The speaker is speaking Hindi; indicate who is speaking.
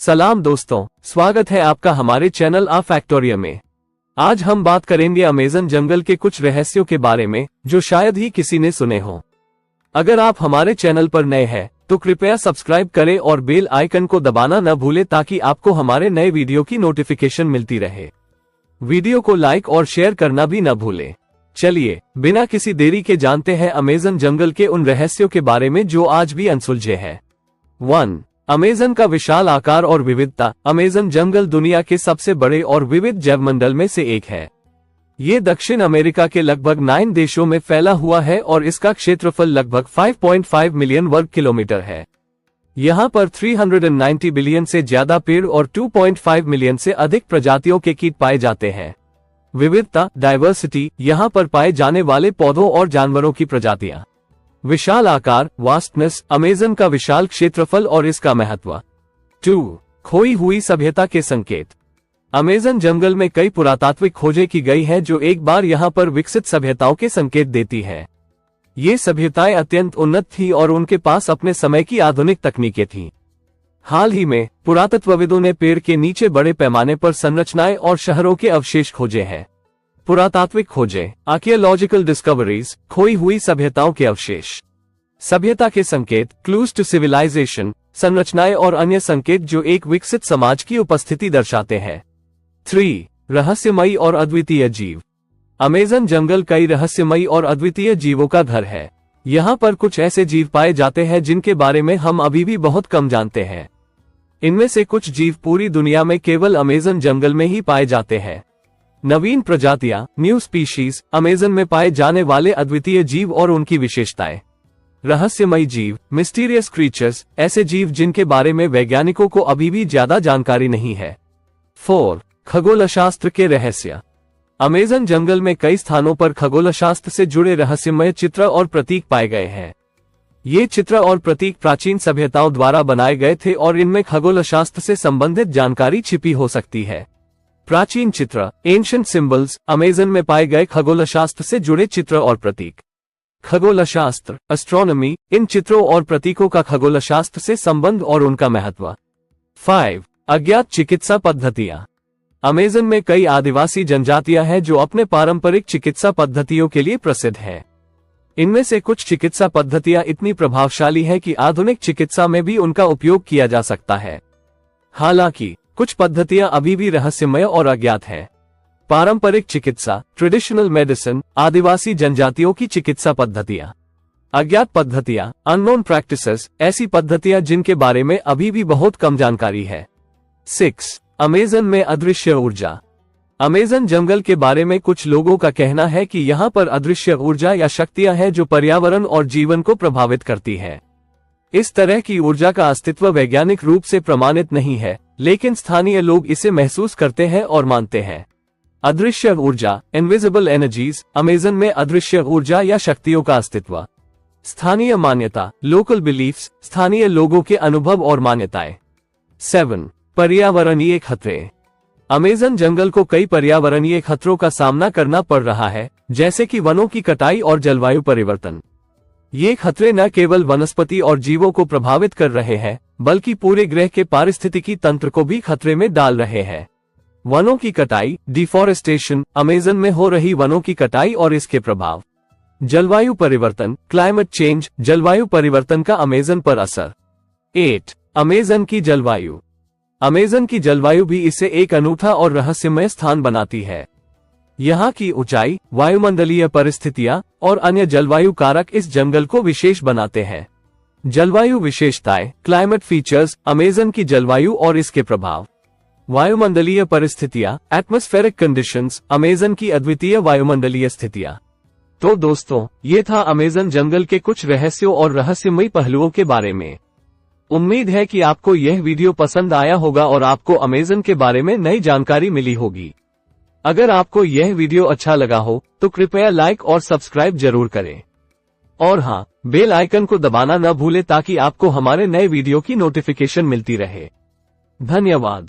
Speaker 1: सलाम दोस्तों, स्वागत है आपका हमारे चैनल आ फैक्टोरिया में। आज हम बात करेंगे अमेज़न जंगल के कुछ रहस्यों के बारे में जो शायद ही किसी ने सुने हो। अगर आप हमारे चैनल पर नए हैं तो कृपया सब्सक्राइब करें और बेल आइकन को दबाना न भूलें ताकि आपको हमारे नए वीडियो की नोटिफिकेशन मिलती रहे। वीडियो को लाइक और शेयर करना भी न भूलें। चलिए बिना किसी देरी के जानते हैं अमेज़न जंगल के उन रहस्यों के बारे में जो आज भी अनसुलझे हैं। 1. अमेज़न का विशाल आकार और विविधता। अमेज़न जंगल दुनिया के सबसे बड़े और विविध जैवमंडल में से एक है। ये दक्षिण अमेरिका के लगभग 9 देशों में फैला हुआ है और इसका क्षेत्रफल लगभग 5.5 मिलियन वर्ग किलोमीटर है। यहाँ पर 390 बिलियन से ज्यादा पेड़ और 2.5 मिलियन से अधिक प्रजातियों के कीट पाए जाते हैं। विविधता डाइवर्सिटी, यहाँ पर पाए जाने वाले पौधों और जानवरों की प्रजातियां। विशाल आकार वास्टनेस, अमेज़न का विशाल क्षेत्रफल और इसका महत्व। 2. खोई हुई सभ्यता के संकेत। अमेज़न जंगल में कई पुरातात्विक खोजें की गई हैं जो एक बार यहाँ पर विकसित सभ्यताओं के संकेत देती है। ये सभ्यताएं अत्यंत उन्नत थी और उनके पास अपने समय की आधुनिक तकनीकें थीं। हाल ही में पुरातत्वविदों ने पेड़ के नीचे बड़े पैमाने पर संरचनाएं और शहरों के अवशेष खोजे हैं। पुरातात्विक खोजें आर्कियोलॉजिकल डिस्कवरीज, खोई हुई सभ्यताओं के अवशेष। सभ्यता के संकेत क्लूज टू सिविलाइजेशन, संरचनाएं और अन्य संकेत जो एक विकसित समाज की उपस्थिति दर्शाते हैं। 3. रहस्यमयी और अद्वितीय जीव। अमेज़न जंगल कई रहस्यमयी और अद्वितीय जीवों का घर है। यहाँ पर कुछ ऐसे जीव पाए जाते हैं जिनके बारे में हम अभी भी बहुत कम जानते हैं। इनमें से कुछ जीव पूरी दुनिया में केवल अमेज़न जंगल में ही पाए जाते हैं। नवीन प्रजातियां न्यू स्पीशीज, अमेज़न में पाए जाने वाले अद्वितीय जीव और उनकी विशेषताएं। रहस्यमयी जीव मिस्टीरियस क्रीचर्स, ऐसे जीव जिनके बारे में वैज्ञानिकों को अभी भी ज्यादा जानकारी नहीं है। 4. खगोलशास्त्र के रहस्य। अमेज़न जंगल में कई स्थानों पर खगोलशास्त्र से जुड़े रहस्यमय चित्र और प्रतीक पाए गए हैं। ये चित्र और प्रतीक प्राचीन सभ्यताओं द्वारा बनाए गए थे और इनमें खगोलशास्त्र से संबंधित जानकारी छिपी हो सकती है। प्राचीन चित्र एंशिएंट सिंबल्स, अमेज़न में पाए गए खगोलशास्त्र से जुड़े चित्र और प्रतीक। खगोलशास्त्र एस्ट्रोनॉमी, इन चित्रों और प्रतीकों का खगोलशास्त्र से संबंध और उनका महत्व। 5. अज्ञात चिकित्सा पद्धतियां। अमेज़न में कई आदिवासी जनजातियां हैं जो अपने पारंपरिक चिकित्सा पद्धतियों के लिए प्रसिद्ध हैं। इनमें से कुछ चिकित्सा पद्धतियां इतनी प्रभावशाली हैं कि आधुनिक चिकित्सा में भी उनका उपयोग किया जा सकता है। हालांकि कुछ पद्धतियां अभी भी रहस्यमय और अज्ञात हैं। पारंपरिक चिकित्सा ट्रेडिशनल मेडिसिन, आदिवासी जनजातियों की चिकित्सा पद्धतियां। अज्ञात पद्धतियां अननोन प्रैक्टिसेस, ऐसी पद्धतियां जिनके बारे में अभी भी बहुत कम जानकारी है। 6. अमेज़न में अदृश्य ऊर्जा। अमेज़न जंगल के बारे में कुछ लोगों का कहना है कि यहाँ पर अदृश्य ऊर्जा या शक्तियां हैं जो पर्यावरण और जीवन को प्रभावित करती है। इस तरह की ऊर्जा का अस्तित्व वैज्ञानिक रूप से प्रमाणित नहीं है, लेकिन स्थानीय लोग इसे महसूस करते हैं और मानते हैं। अदृश्य ऊर्जा इनविजिबल एनर्जीज, अमेज़न में अदृश्य ऊर्जा या शक्तियों का अस्तित्व। स्थानीय मान्यता लोकल बिलीफ्स, स्थानीय लोगों के अनुभव और मान्यताएं। 7. पर्यावरणीय खतरे। अमेज़न जंगल को कई पर्यावरणीय खतरों का सामना करना पड़ रहा है, जैसे कि वनों की कटाई और जलवायु परिवर्तन। ये खतरे न केवल वनस्पति और जीवों को प्रभावित कर रहे हैं, बल्कि पूरे ग्रह के पारिस्थितिकी तंत्र को भी खतरे में डाल रहे हैं। वनों की कटाई डिफॉरेस्टेशन, अमेज़न में हो रही वनों की कटाई और इसके प्रभाव। जलवायु परिवर्तन क्लाइमेट चेंज, जलवायु परिवर्तन का अमेज़न पर असर। 8. अमेज़न की जलवायु। अमेज़न की जलवायु भी इसे एक अनूठा और रहस्यमय स्थान बनाती है। यहाँ की ऊंचाई, वायुमंडलीय परिस्थितियां और अन्य जलवायु कारक इस जंगल को विशेष बनाते हैं। जलवायु विशेषताएं क्लाइमेट फीचर्स, अमेज़न की जलवायु और इसके प्रभाव। वायुमंडलीय परिस्थितियां एटमॉस्फेरिक कंडीशंस, अमेज़न की अद्वितीय वायुमंडलीय स्थितियां। तो दोस्तों, ये था अमेज़न जंगल के कुछ रहस्यों और रहस्यमयी पहलुओं के बारे में। उम्मीद है कि आपको यह वीडियो पसंद आया होगा और आपको अमेज़न के बारे में नई जानकारी मिली होगी। अगर आपको यह वीडियो अच्छा लगा हो तो कृपया लाइक और सब्सक्राइब जरूर करें। और हाँ, बेल आइकन को दबाना न भूलें ताकि आपको हमारे नए वीडियो की नोटिफिकेशन मिलती रहे। धन्यवाद।